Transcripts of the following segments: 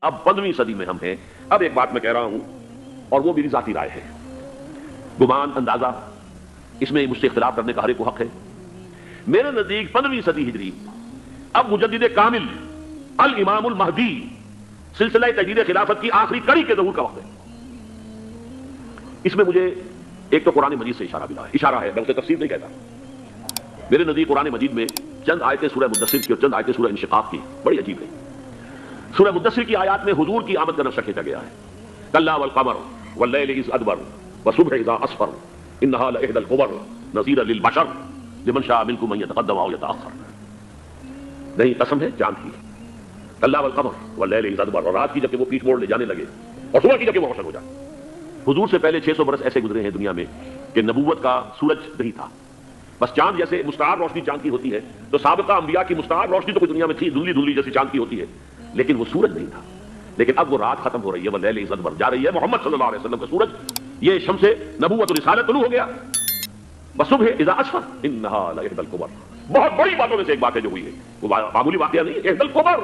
اب 15ویں صدی میں ہم ہیں. اب ایک بات میں کہہ رہا ہوں اور وہ میری ذاتی رائے ہے، گمان اندازہ اس میں مجھ سے اختلاف کرنے کا ہر ایک کو حق ہے. میرے نزدیک 15ویں صدی ہجری اب مجدد کامل الامام المہدی سلسلہ تجدید خلافت کی آخری کڑی کے ظہور کا وقت ہے. اس میں مجھے ایک تو قرآن مجید سے اشارہ ہے، بلکہ تفسیر نہیں کہتا. میرے نزدیک قرآن مجید میں چند آیتیں سورہ مدثر کی اور چند آیتیں سورہ انشقاق کی بڑی عجیب ہے. سورہ مدثر کی آیات میں حضور کی آمد کا نقشہ کھینچا گیا ہے. کلا والقمر واللیل اذ ادبر والصبح اذا اسفر انها لإحدى الكبر نذیرا للبشر لمن شاء منکم ان یتقدم او یتأخر. نہیں، قسم ہے چاند کی. کلا والقمر واللیل اذ ادبر، اور رات کی جب کہ وہ پیٹ موڑ لے جانے لگے اور صبح کی جب کہ وہ روشن ہو جائے. حضور سے پہلے 600 برس ایسے گزرے ہیں دنیا میں کہ نبوت کا سورج نہیں تھا، بس چاند جیسے مستعار روشنی چاند کی ہوتی ہے تو سابقہ انبیاء کی مستعار روشنی تو کوئی دنیا میں تھی، دھندلی دھندلی جیسی چاند کی ہوتی ہے، لیکن وہ سورج نہیں تھا. لیکن اب وہ رات ختم ہو رہی ہے، وہ لیل اذ ادبر جا رہی ہے. محمد صلی اللہ علیہ وسلم کا سورج یہ شمس نبوت و رسالت طلوع ہو گیا. وصبح اذا اسفر انها لإحدى الكبر، بہت بڑی باتوں میں سے ایک بات ہے جو ہوئی ہے، وہ معمولی واقعہ نہیں ہے. احدى الكبر،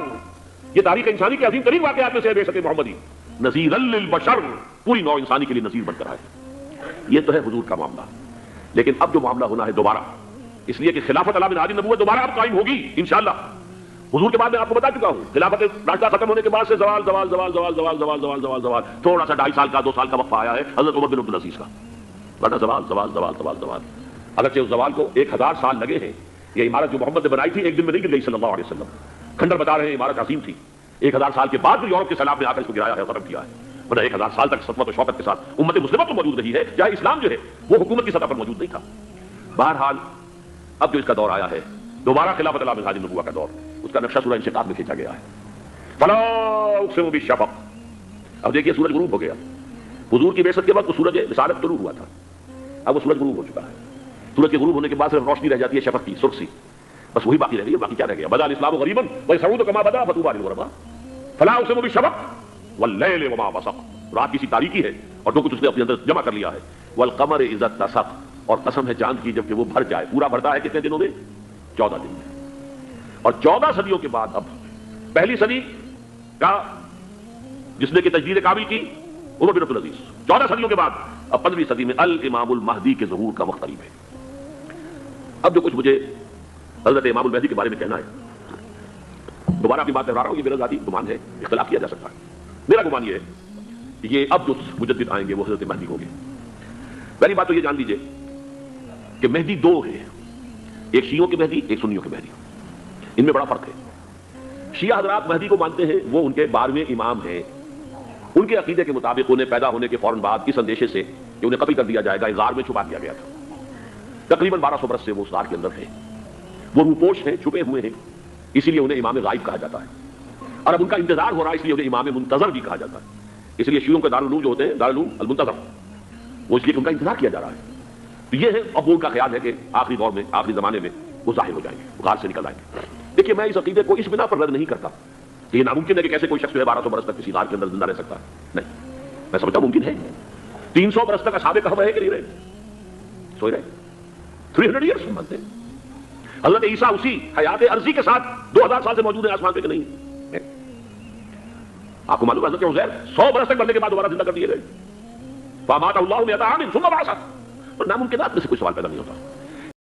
یہ تاریخ انسانی کے عظیم ترین واقعات میں سے بے شک محمدی نذیرا للبشر، پوری نوع انسانی کے لیے نذیر بن کر آئے. یہ تو ہے حضور کا معاملہ. لیکن اب جو معاملہ ہونا ہے دوبارہ، اس لیے کہ خلافت علی بن ہادی نبوت دوبارہ اب قائم ہوگی انشاءاللہ. حضور کے بعد میں آپ کو بتا چکا ہوں، خلافت راشدہ ختم ہونے کے بعد سے زوال زوال زوال زوال زوال زوال زوال زوال زوال، تھوڑا سا 2.5 سال کا 2 سال کا وقفہ آیا ہے حضرت عمر بن عبدالعزیز کا، ورنہ زوال زوال زوال زوال زوال. اگرچہ اس زوال کو 1000 سال لگے ہیں. یہ عمارت جو محمد نے بنائی تھی ایک دن میں نہیں گر گئی صلی اللہ علیہ وسلم. کھنڈر بتا رہے ہیں عمارت عظیم تھی، 1000 سال کے بعد بھی یورپ کے سیلاب نے آ کر اس کو گرایا ہے، ختم کیا ہے. ورنہ 1000 سال تک سطوت و شوکت کے ساتھ امت مسلمہ تو موجود رہی ہے، جہاں اسلام جو ہے وہ حکومت کی سطح پر موجود نہیں تھا. بہرحال اب جو اس کا دور آیا ہے دوبارہ خلافت علی بن ہادی نبوت کا دور، اس کا نقشہ سورہ انشقاق میں کھینچا گیا ہے. فلا اقسم بالشفق. اب دیکھیے سورج غروب ہو گیا. حضور کی بعثت کے وقت وہ سورج رسالت طلوع ہوا تھا، اب وہ سورج غروب ہو چکا ہے. سورج کے غروب ہونے کے بعد صرف روشنی رہ جاتی ہے شفق کی، سرخ سی، بس وہی باقی رہ گئی. باقی کیا رہ گیا؟ بدا الاسلام غریبا ویسعود کما بدا فطوبى للغرباء. فلا اقسم بالشفق واللیل وما وسق، رات کی سی تاریکی ہے اور جو کچھ اس نے اپنے اندر جمع کر لیا ہے. والقمر اذا اتسق، اور قسم ہے چاند کی جب کہ وہ بھر جائے. پورا بھرتا ہے کتنے دنوں میں؟ 14 دن میں. اور 14 صدیوں کے بعد اب پہلی صدی کا جس نے کہ تجدید کامل کی عمر بن عبدالعزیز، 14 صدیوں کے بعد اب 15ویں صدی میں الامام المہدی کے ظہور کا وقت قریب ہے. اب جو کچھ مجھے حضرت امام المہدی کے بارے میں کہنا ہے، دوبارہ اپنی بات دہرا رہا ہوں، یہ میرا ذاتی گمان ہے، اختلاف کیا جا سکتا ہے. میرا گمان یہ ہے کہ یہ اب جو مجدد آئیں گے وہ حضرت مہدی ہوں گے. پہلی بات تو یہ جان لیجئے کہ مہدی 2 ہیں، ایک شیعوں کے مہدی، ایک سنیوں کے مہدی. ان میں بڑا فرق ہے. شیعہ حضرات مہدی کو مانتے ہیں، وہ ان کے 12ویں امام ہیں. ان کے عقیدے کے مطابق انہیں پیدا ہونے کے فوراً بعد اس اندیشے سے کہ انہیں قتل کر دیا جائے گا ایک غار میں چھپا دیا گیا تھا. تقریباً 1200 برس سے وہ اس غار کے اندر ہیں. وہ روپوش ہیں، چھپے ہوئے ہیں، اسی لیے انہیں امام غائب کہا جاتا ہے. اور اب ان کا انتظار ہو رہا ہے، اس لیے انہیں امام منتظر بھی کہا جاتا ہے. اس لیے شیعوں کے دارالعلوم جو ہوتے ہیں دارالعلوم المنتظر، وہ اس لیے ان کا انتظار کیا جا رہا ہے. تو یہ ہے اب ان کا خیال ہے کہ آخری دور میں، آخری زمانے میں وہ ظاہر ہو جائیں گے، غار سے نکل آئیں گے. دیکھیے میں اس عقیدے کو اس بنا پر رد نہیں کرتا کہ یہ ناممکن ہے کہ کیسے کوئی شخص جو ہے 1200 برس تک کسی غار کے اندر زندہ رہ سکتا ہے. نہیں، میں سمجھتا ممکن ہے. 300 برس تک اصحاب کہف ہے کہ نہیں رہے؟ سوئے رہے. 300 ایئرس ہم مانتے ہیں. حضرت عیسیٰ اسی حیات عرضی کے ساتھ 2000 سال سے موجود ہیں آسمان پہ کہ نہیں؟ آپ کو معلوم ہے حضرت عزیر 100 برس تک مرنے کے بعد دوبارہ زندہ کر دیے گئے. فاماتہ اللہ 100 عام ثم بعثہ. اور ناممکنات میں سے کوئی سوال پیدا نہیں ہوتا.